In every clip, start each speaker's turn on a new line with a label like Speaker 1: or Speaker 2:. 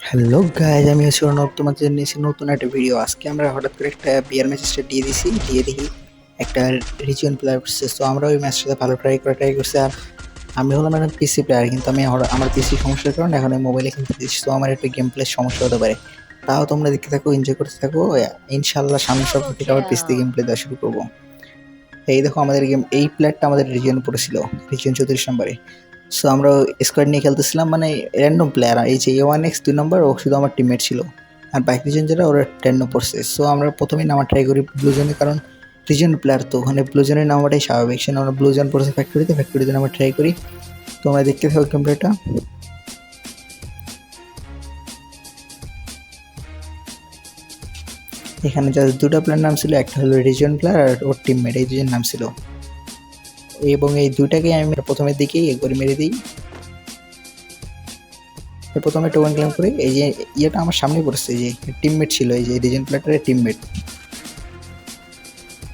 Speaker 1: Hello guys, আমি হচ্ছে অর্ণব, তোমাদের জন্য এসে নতুন একটা ভিডিও। আজকে আমরা হঠাৎ করে একটা বিয়ার ম্যাচ দিয়ে দিছি, দিয়ে দেখি একটা রিজিয়ন প্লেয়ার করছে। তো আমরা ওই ম্যাচটাতে ভালো ট্রাই করছি। আর আমি হলাম একটা পিসি প্লেয়ার, কিন্তু আমি আমার পিসি সমস্যার কারণে এখন আমি মোবাইলে খেলতে দিচ্ছি। তো আমার একটু গেম প্লের সমস্যা হতে পারে, তাও তোমরা দেখতে থাকো, এনজয় করতে থাকো। ইনশাল্লাহ সামনের সপ্তাহ থেকে আবার পিসি গেম প্লে দেওয়া শুরু করবো। এই দেখো আমাদের গেম, এই প্লেয়ারটা আমাদের রিজিয়ন পড়েছিল, রিজিয়ন 34 নম্বরে। সো আমরা স্কোয়াড নিয়ে খেলতেছিলাম, মানে র্যান্ডম প্লেয়ার। এই যে A1X 2 নম্বর, ও শুধু আমার টিমমেট ছিল। আর বাকি দুজন যারা, ওরা র্যান্ডম পড়ছে। সো আমরা প্রথমেই নামা ট্রাই করি ব্লু জোনে, কারণ রিজন প্লেয়ার তো ওখানে ব্লু জোনে নামাটাই স্বাভাবিক। সেখানে আমরা ব্লু জোন পড়ছে ফ্যাক্টরিতে আমরা ট্রাই করি। তোমরা দেখতে থাকো গেম প্লেটা। এখানে জাস্ট দুটো প্লেয়ার নাম ছিল, একটা হলো রিজন প্লেয়ার আর ওর টিমমেট, এই দুজন নাম ছিল। এবং এই দুইটাকে আমি প্রথমের দিকেই একবার মেরে দিই। প্রথমে টোকেন ক্লেম করে এই যে ইয়েটা আমার সামনে পড়ছে, এই যে টিমমেট ছিল, এই যে রিজন প্লেয়ারের টিমমেট।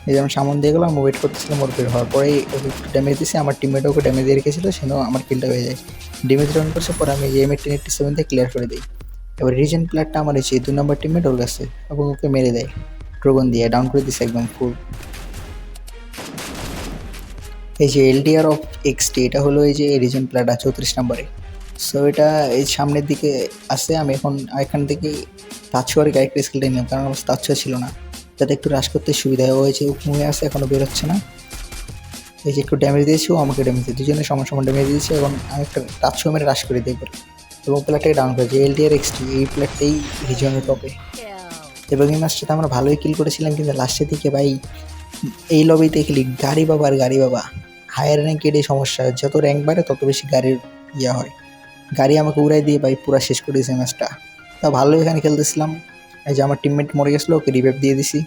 Speaker 1: এই যে আমি সামনে দিয়ে গেলাম, ওয়েট করতেছিলাম ওর বের হওয়ার পরে ওকে ড্যামেজ দিয়েছি। আমার টিমমেট ওকে ড্যামেজ দিয়ে রেখেছিল, সেও আমার কিলটা হয়ে যায়। ড্যামেজ রান করছে পরে আমি M1887 দিয়ে ক্লিয়ার করে দিই। এবার রিজন প্লেয়ারটা আমার এই 2 নম্বর টিমমেট ওর কাছে, এবং ওকে মেরে দেয় ড্রোগন দিয়ে, ডাউন করে দিচ্ছে একদম ফুল। এই যে LDR of XT, এটা হলো এই যে রিজন প্লেয়ারটা 34 নম্বরে। সো এটা এই সামনের দিকে আসে। আমি এখান থেকে তাছুয়ার ক্যারেক্টার স্কিলটা নিলাম, কারণ আমার তাছুয়া ছিল না, যাতে একটু রাশ করতে সুবিধা হয়। ওই যে মুভে আসে, এখনও বেরোচ্ছে না। এই যে একটু ড্যামেজ দিয়েছি, ও আমাকে ড্যামেজ দিয়ে, দুজনে সমান সমান ড্যামেজ দিয়েছে। এবং আমি একটা তাছুয়া মেরে রাশ করে দিই এবং প্লেয়ারটাকে ডাউন করেছি। LDR-XT এই প্লেয়ারটাই রিজনের টপে। এবং এই ম্যাচটাতে আমরা ভালোই কিল করেছিলাম, কিন্তু লাস্টের দিকে ভাই এই লবিতে খেলি গাড়ি বাবা আর গাড়ি বাবা। হায়ার র্যাঙ্কের এই সমস্যা, যত র্যাঙ্ক বাড়ে তত বেশি গাড়ির ইয়া হয়। গাড়ি আমাকে উড়াই দিয়ে ভাই পুরা শেষ করে দিয়েছে ম্যাচটা। তা ভালো এখানে খেলতেছিলাম। এই যে আমার টিমমেট মরে গেছিলো, ওকে রিভাইভ দিয়ে দিছি।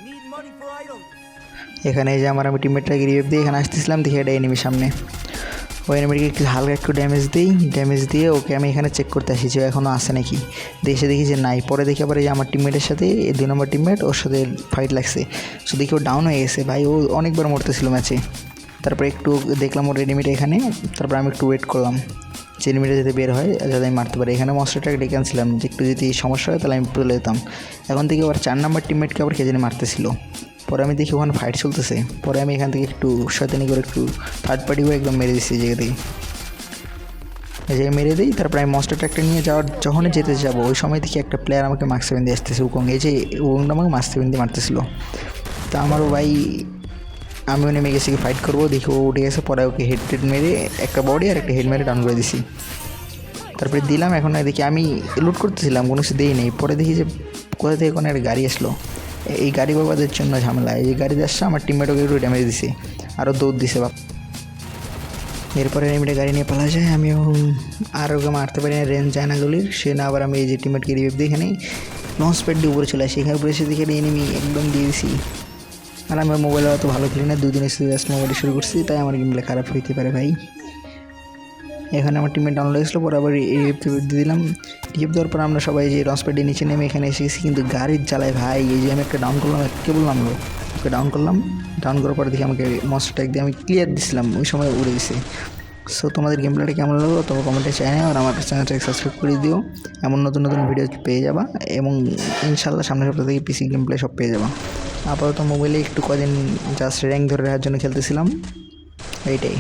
Speaker 1: এখানে এই যে আমি টিমমেটটাকে রিভাইভ দিয়ে এখানে আসতেছিলাম, দেখি এটা এনিমি সামনে। ওই এনিমিটাকে একটু হালকা একটু ড্যামেজ দিয়ে ওকে আমি এখানে চেক করতে আসি যে এখনও আসে নাকি। দেখি যে নাই। পরে দেখি আবার এই যে আমার টিমমেটের সাথে, এই 2 নম্বর টিমমেট, ওর সাথে ফাইট লাগছে। সো দেখি ও ডাউন হয়ে গেছে ভাই, ও অনেকবার মরতেছিল ম্যাচে। তারপরে একটু দেখলাম ওর এনিমিটা এখানে, তারপর আমি একটু ওয়েট করলাম যে এনিমিটা যাতে বের হয়, যাতে আমি মারতে পারি। এখানে মনস্টারটাকে ডেকে আনছিলাম যে একটু যদি সমস্যা হয় তাহলে আমি তুলে যেতাম। এখন থেকে আবার 4 নম্বর টিমমেটকে আবার কে জানি মারতেছিল। পরে আমি দেখি ওখানে ফাইট চলতেছে, পরে আমি এখান থেকে একটু শয়তানি করে একটু থার্ড পার্টি করে একদম মেরে দিচ্ছি এই জায়গা থেকে। এই জায়গায় মেরে দিই। তারপরে আমি মনস্টার ট্রাকটা নিয়ে যখনই যেতে যাবো, ওই সময় দেখি একটা প্লেয়ার আমাকে মার্ক 7 দিয়ে আসতেছে, উকং। এই যে উকংটা আমাকে মার্ক 7 দিয়ে মারতেছিল। তা আমারও ভাই, আমিও নেমে গেছি কি ফাইট করবো, দেখি ও উঠে গেছে। পরে ওকে হেড মেরে একটা বডি আর একটা হেড মেরে ডাউন করে দিছি। তারপরে দিলাম। এখন দেখি আমি লুট করতেছিলাম, কোনো কিছু দিই নেই। পরে দেখি যে কোথা থেকে কোনো একটা গাড়ি আসলো। এই গাড়ি বাবাদের জন্য ঝামেলা। এই গাড়িতে আসছে, আমার টিমমেট ওকে একটু ড্যামেজ দিছে, আরও দৌড় দিছে বাপ। এরপরে এনিমিটা গাড়ি নিয়ে পালা যায়। আমিও আর ওকে মারতে পারি না, রেঞ্জ যায় না গুলির। সে না আবার আমি এই যে টিমমেটকে রিভাইভ দিই, এখানে লঞ্চ প্যাড দিয়ে উপরে চলে আসি। এখানে উপরে এসে দেখে এনিমি একদম দিয়ে দিছি। আর আমার মোবাইলে অত ভালো খেলি না, 2 দিন এসে জাস্ট মোবাইলে শুরু করছি, তাই আমার গেমগুলো খারাপ হইতে পারে ভাই। এখানে আমার টিমমেট ডাউনলোড হয়েছিলো, পরে আবার রিভাইভ দিয়ে দিলাম। রিভাইভ দেওয়ার পর আমরা সবাই যে লঞ্চ প্যাডের নিচে নেমে এখানে এসে গেছি, কিন্তু গাড়ির জ্বালায় ভাই। এই যে আমি একটা ডাউন করলাম, কে বললাম ওকে ডাউন করলাম। ডাউন করার পরে দেখি আমাকে মনস্টারটা দিয়ে আমি ক্লিয়ার দিছিলাম, ওই সময় উড়ে গেছে। সো তোমাদের গেম প্লেটা কেমন লাগলো তোমার কমেন্টে চাই, আর আমার চ্যানেলটাকে সাবস্ক্রাইব করে দিও। এমন নতুন ভিডিও পেয়ে যাবা, এবং ইনশাল্লাহ সামনের সপ্তাহ থেকে পিসি গেম প্লে সব পেয়ে যাবা। আপাতত মোবাইলে একটু কদিন জাস্ট র্যাঙ্ক ধরে রাখার জন্য খেলতেছিলাম, এইটাই।